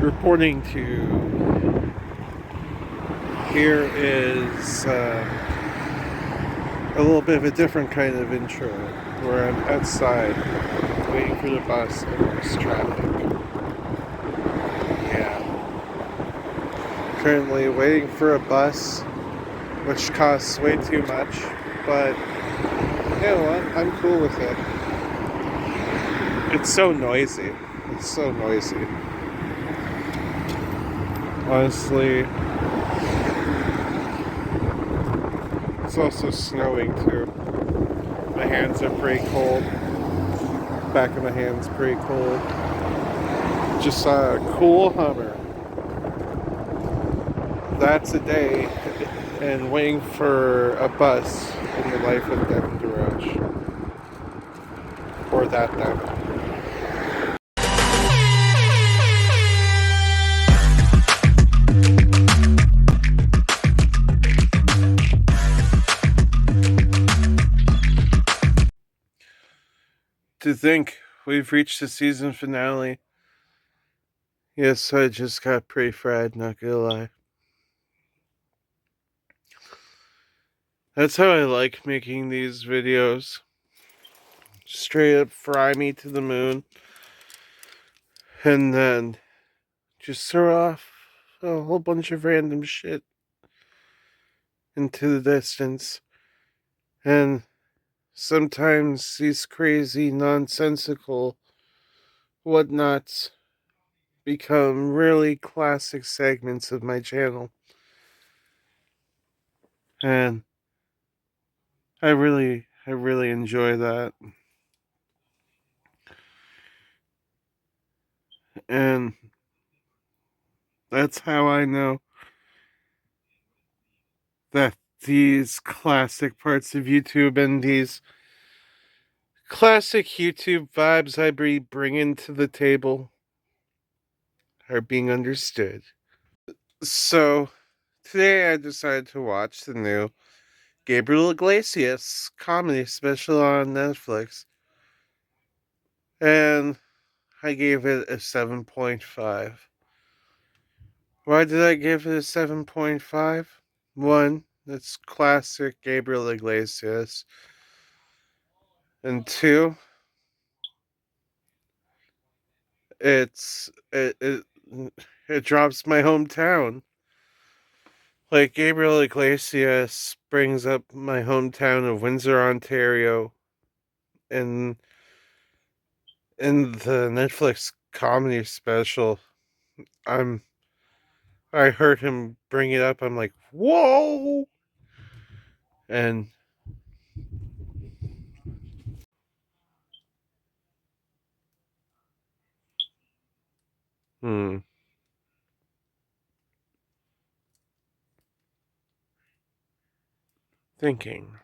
reporting to here is a little bit of a different kind of intro where I'm outside waiting for the bus amongst traffic. Yeah. Currently waiting for a bus, which costs way too much, but you know what? I'm cool with it. It's so noisy. It's so noisy. Honestly, it's also snowing too. My hands are pretty cold. Back of my hands pretty cold. Just saw a cool Hummer. That's a day and waiting for a bus in the life of Devin DeRoche. Or that Devin. To think we've reached the season finale. Yes, I just got pretty fried, not gonna lie. That's how I like making these videos. Straight up fry me to the moon. And then just throw off a whole bunch of random shit into the distance. And sometimes these crazy, nonsensical whatnots become really classic segments of my channel. And I really enjoy that. And that's how I know that these classic parts of YouTube and these classic YouTube vibes I bring into the table are being understood. So, today I decided to watch the new Gabriel Iglesias comedy special on Netflix. And I gave it a 7.5. Why did I give it a 7.5? One, it's classic Gabriel Iglesias. And two, it drops my hometown. Like Gabriel Iglesias brings up my hometown of Windsor, Ontario, in the Netflix comedy special. I'm I heard him bring it up. I'm like, whoa! And hmm, thinking.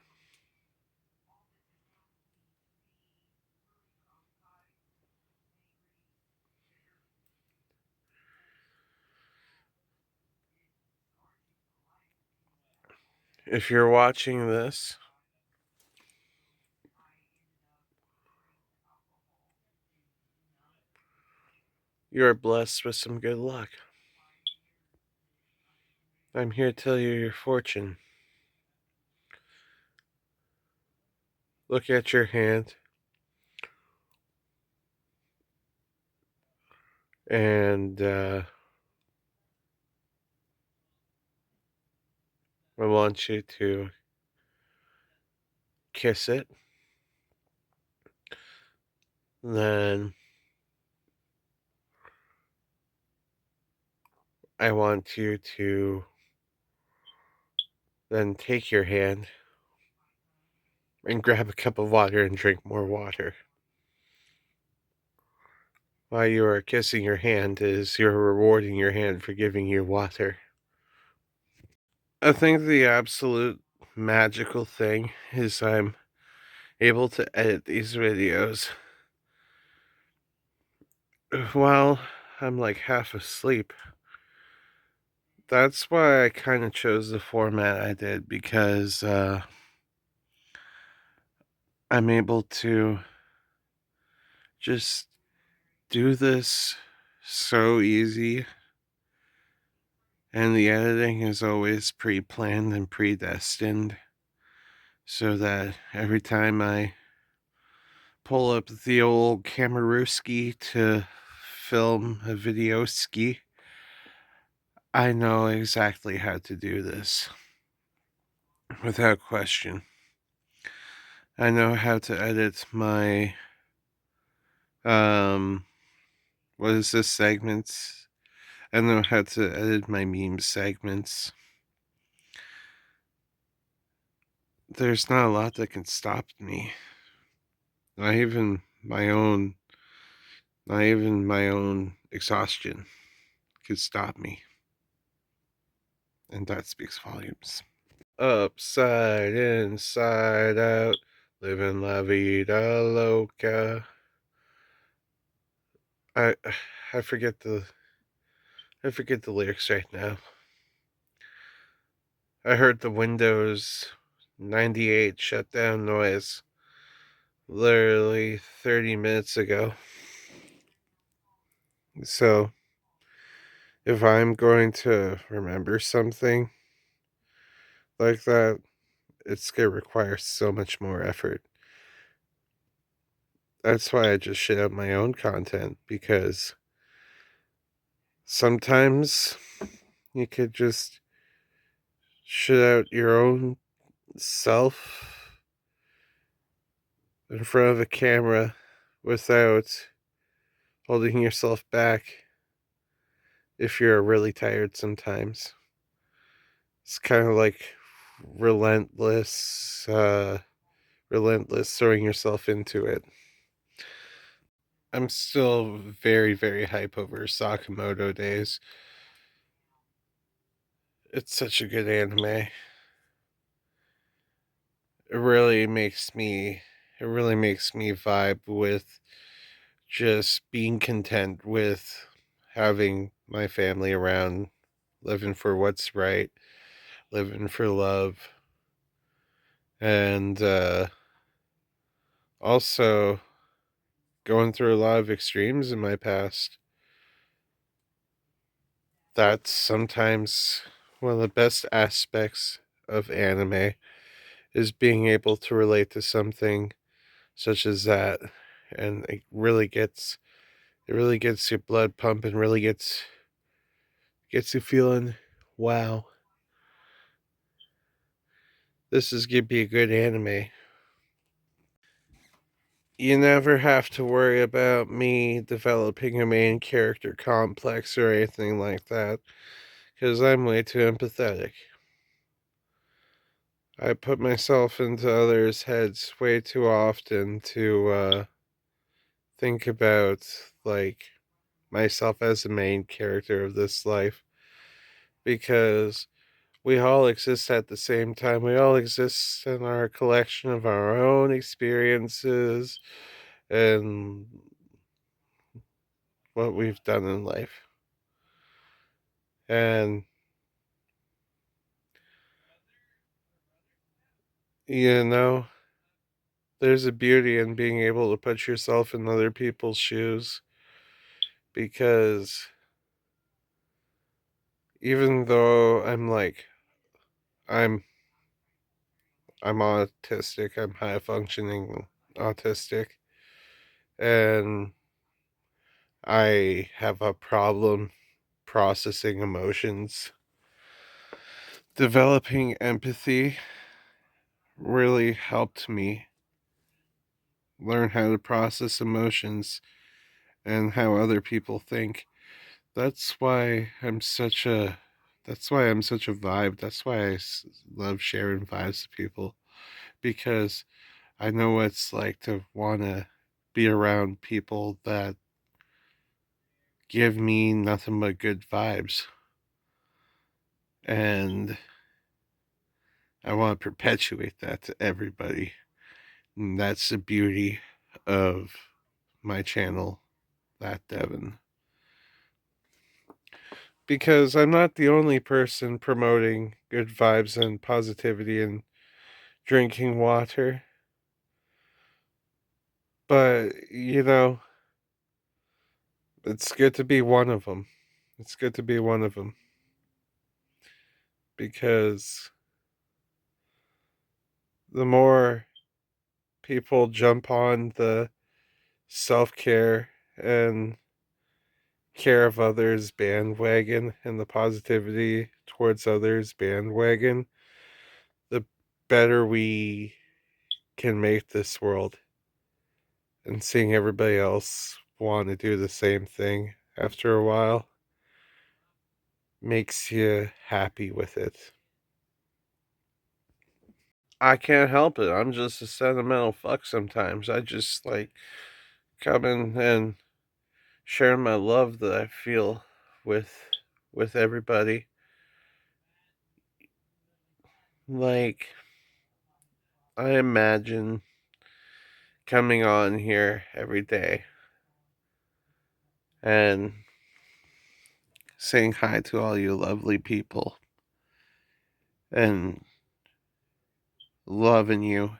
If you're watching this, you are blessed with some good luck. I'm here to tell you your fortune. Look at your hand, and I want you to kiss it. Then I want you to then take your hand and grab a cup of water and drink more water. While you are kissing your hand, is you're rewarding your hand for giving you water. I think the absolute magical thing is I'm able to edit these videos while I'm like half asleep. That's why I kind of chose the format I did, because I'm able to just do this so easy, and the editing is always pre-planned and predestined, so that every time I pull up the old Kamarooski to film a video ski, I know exactly how to do this without question. I know how to edit my what is this segments? I know how to edit my meme segments. There's not a lot that can stop me. Not even my own exhaustion could stop me. And that speaks volumes. Upside, inside out, living la vida loca. I I forget the lyrics right now. I heard the Windows 98 shutdown noise literally 30 minutes ago. So, if I'm going to remember something like that, it's going to require so much more effort. That's why I just shit out my own content, because sometimes you could just shit out your own self in front of a camera without holding yourself back if you're really tired sometimes. It's kind of like relentless throwing yourself into it. I'm still very, very hype over Sakamoto Days. It's such a good anime. It really makes me vibe with just being content with having my family around, living for what's right, living for love, and also going through a lot of extremes in my past. That's sometimes one of the best aspects of anime, is being able to relate to something such as that, and it really gets your blood pumping, really gets you feeling, wow, this is gonna be a good anime. You never have to worry about me developing a main character complex or anything like that, because I'm way too empathetic. I put myself into others' heads way too often to think about, like, myself as the main character of this life, because we all exist at the same time. We all exist in our collection of our own experiences and what we've done in life. And, you know, there's a beauty in being able to put yourself in other people's shoes, because even though I'm I'm autistic, I'm high functioning autistic, and I have a problem processing emotions. Developing empathy really helped me learn how to process emotions and how other people think. That's why I'm such a vibe. That's why love sharing vibes to people, because I know what it's like to want to be around people that give me nothing but good vibes. And I want to perpetuate that to everybody. And that's the beauty of my channel, That Devin. Because I'm not the only person promoting good vibes and positivity and drinking water. But, It's good to be one of them. It's good to be one of them. Because the more people jump on the self care and care of others bandwagon and the positivity towards others bandwagon, the better we can make this world. And seeing everybody else want to do the same thing after a while makes you happy with it. I can't help it. I'm just a sentimental fuck sometimes. I just like coming and sharing my love that I feel with everybody. Like I imagine coming on here every day and saying hi to all you lovely people and loving you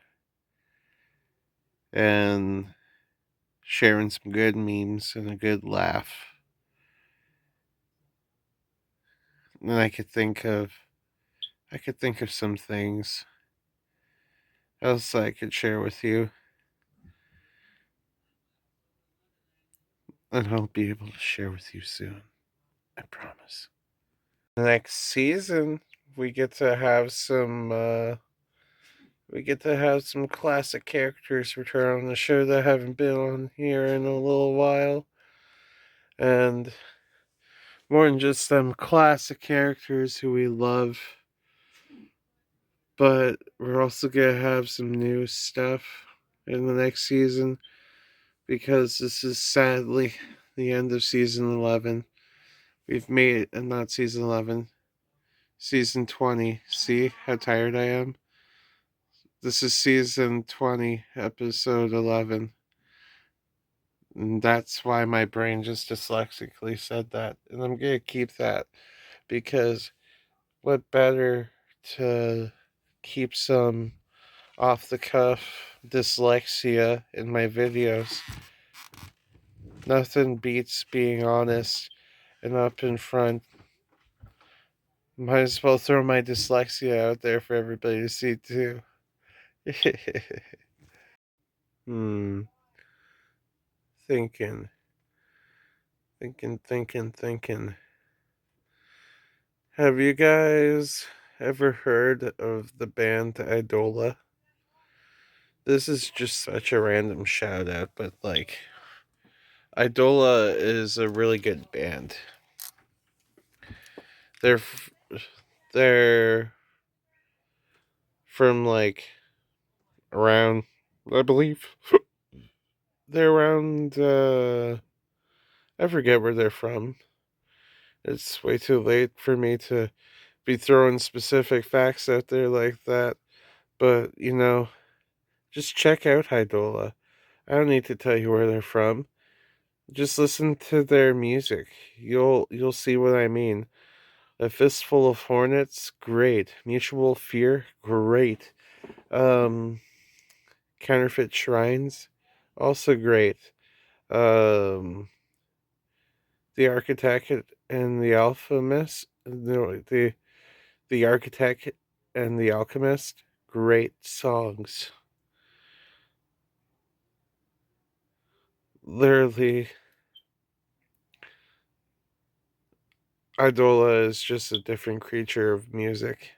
and sharing some good memes and a good laugh. And I could think of some things else I could share with you, and I'll be able to share with you soon. I promise. Next season, we get to have some classic characters return on the show that haven't been on here in a little while. And more than just some classic characters who we love, but we're also gonna have some new stuff in the next season because this is sadly the end of season 11. We've made it, not season 11, season 20. See how tired I am? This is season 20, episode 11. And that's why my brain just dyslexically said that. And I'm going to keep that because what better to keep some off the cuff dyslexia in my videos? Nothing beats being honest and up in front. Might as well throw my dyslexia out there for everybody to see too. hmm. Thinking. Thinking. Have you guys ever heard of the band Idola? This is just such a random shout out, but like, Idola is a really good band. They're they're from like around, I believe they're around. I forget where they're from. It's way too late for me to be throwing specific facts out there like that. But just check out Idola. I don't need to tell you where they're from. Just listen to their music. You'll see what I mean. A Fistful of Hornets, great. Mutual Fear, great. Um, Counterfeit Shrines, also great. Um, the Architect and the Alchemist, no, the Architect and the Alchemist, great songs. Literally, Idola is just a different creature of music.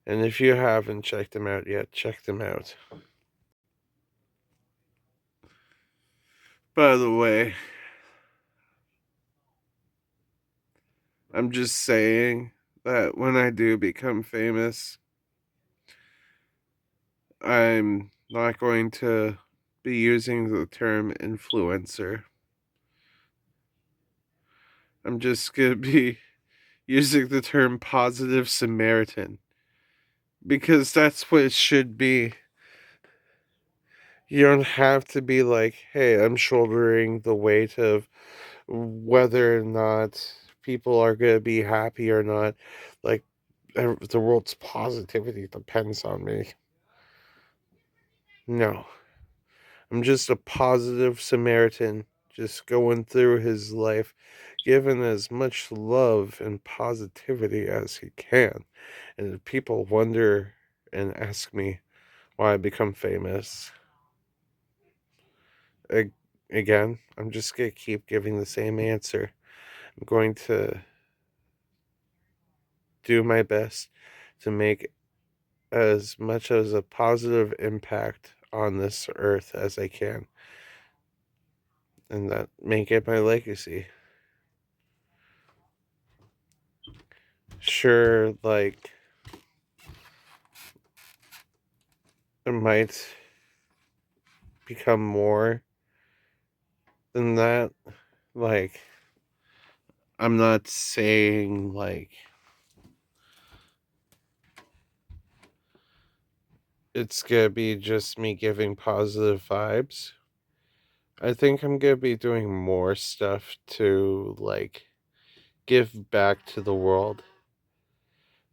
And if you haven't checked them out yet, check them out. By the way, I'm just saying that when I do become famous, I'm not going to be using the term influencer. I'm just going to be using the term positive Samaritan because that's what it should be. You don't have to be like, hey, I'm shouldering the weight of whether or not people are going to be happy or not. Like, the world's positivity depends on me. No. I'm just a positive Samaritan just going through his life, giving as much love and positivity as he can. And if people wonder and ask me why I become famous, again, I'm just going to keep giving the same answer. I'm going to do my best to make as much as a positive impact on this earth as I can, and that make it my legacy. Sure, like, it might become more than that. Like, I'm not saying, like, it's gonna be just me giving positive vibes. I think I'm gonna be doing more stuff to, like, give back to the world,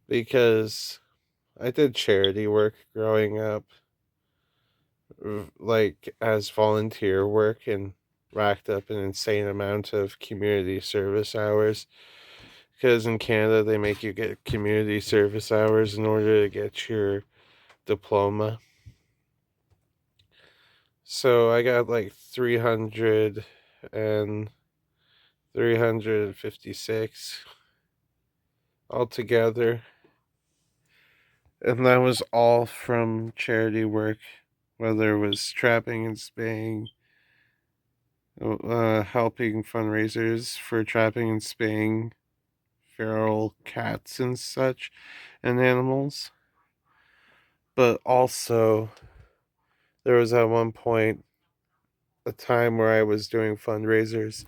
because I did charity work growing up, like, as volunteer work, and racked up an insane amount of community service hours. Because in Canada, they make you get community service hours in order to get your diploma. So I got like 300 and 356 altogether. And that was all from charity work, whether it was trapping and spaying, helping fundraisers for trapping and spaying feral cats and such, and animals. But also, there was at one point a time where I was doing fundraisers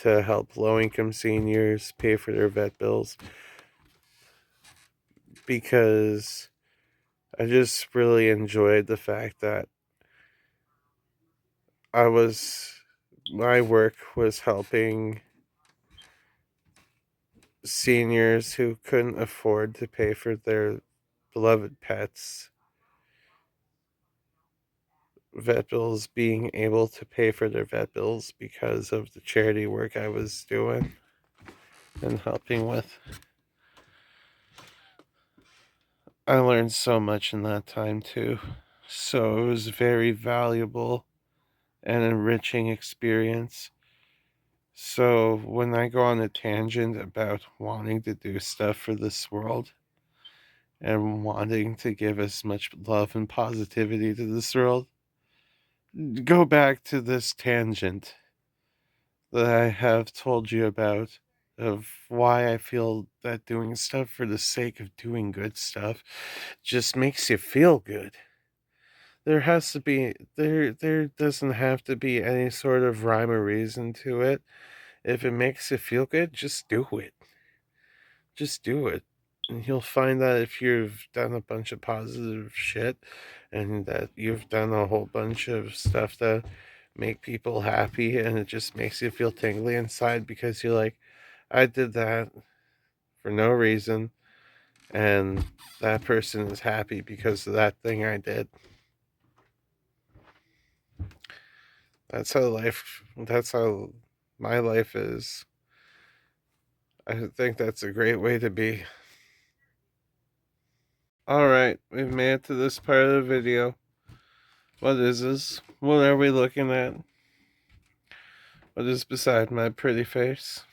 to help low income seniors pay for their vet bills, because I just really enjoyed the fact that my work was helping seniors who couldn't afford to pay for their beloved pets vet bills, being able to pay for their vet bills because of the charity work I was doing and helping with. I learned so much in that time too. So it was a very valuable and enriching experience. So when I go on a tangent about wanting to do stuff for this world and wanting to give as much love and positivity to this world, go back to this tangent that I have told you about, of why I feel that doing stuff for the sake of doing good stuff just makes you feel good. There has to be there doesn't have to be any sort of rhyme or reason to it. If it makes you feel good, just do it. Just do it. And you'll find that if you've done a bunch of positive shit and that you've done a whole bunch of stuff that make people happy, and it just makes you feel tingly inside because you're like, I did that for no reason, and that person is happy because of that thing I did. That's how my life is. I think that's a great way to be. Alright, we've made it to this part of the video. What is this? What are we looking at? What is beside my pretty face?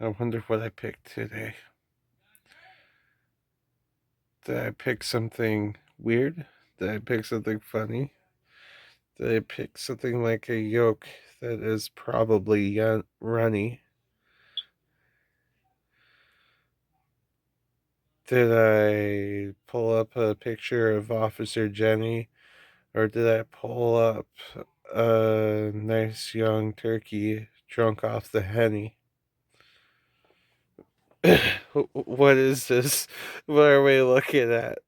I wonder what I picked today. Did I pick something weird? Did I pick something funny? Did I pick something like a yolk that is probably runny? Did I pull up a picture of Officer Jenny? Or did I pull up a nice young turkey drunk off the henny? What is this? What are we looking at?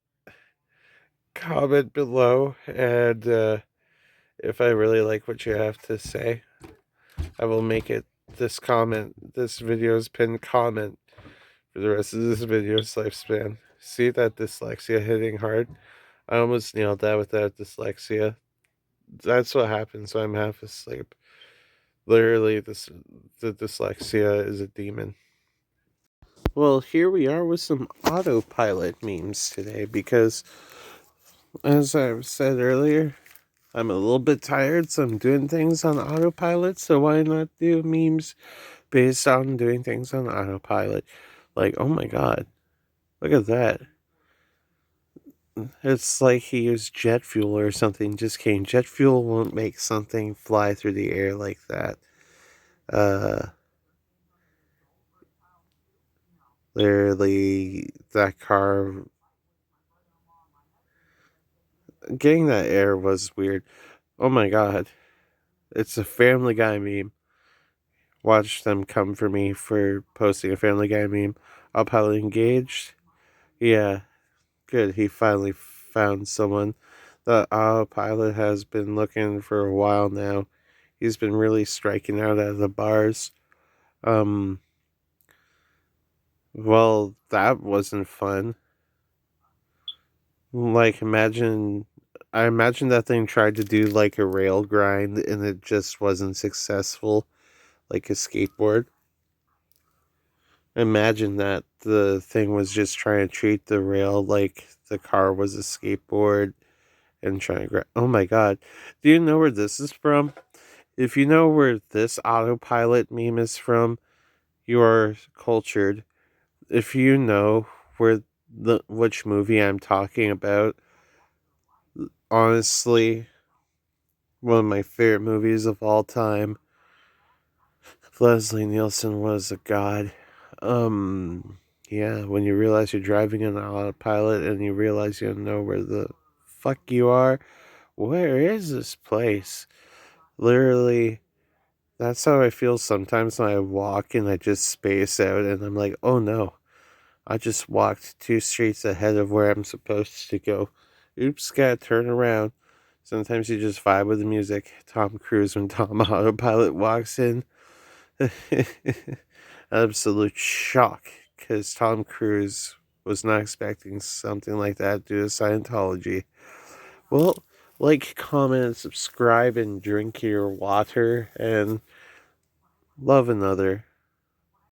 Comment below, and if I really like what you have to say, I will make it this video's pinned comment for the rest of this video's lifespan. See that dyslexia hitting hard? I almost nailed that without dyslexia. That's what happens when I'm half asleep. Literally, the dyslexia is a demon. Well, here we are with some autopilot memes today because, as I said earlier, I'm a little bit tired, so I'm doing things on autopilot. So why not do memes based on doing things on autopilot? Like, oh my god, look at that. It's like he used jet fuel or something. Just kidding. Jet fuel won't make something fly through the air like that. Uh, Literally, that car, getting that air was weird. Oh my god. It's a Family Guy meme. Watch them come for me for posting a Family Guy meme. Autopilot engaged. Yeah, good. He finally found someone. The autopilot has been looking for a while now. He's been really striking out at the bars. Um, well, that wasn't fun. Like, I imagine that thing tried to do like a rail grind and it just wasn't successful, like a skateboard. Imagine that the thing was just trying to treat the rail like the car was a skateboard and trying to grab. Oh my god. Do you know where this is from? If you know where this autopilot meme is from, you are cultured. If you know where which movie I'm talking about, honestly, one of my favorite movies of all time. Leslie Nielsen was a god. Yeah, when you realize you're driving on autopilot and you realize you don't know where the fuck you are, where is this place? Literally, that's how I feel sometimes when I walk and I just space out and I'm like, oh no, I just walked 2 streets ahead of where I'm supposed to go. Oops, gotta turn around. Sometimes you just vibe with the music. Tom Cruise when Tom Autopilot walks in. Absolute shock, because Tom Cruise was not expecting something like that due to Scientology. Well, like, comment, subscribe, and drink your water, and love another.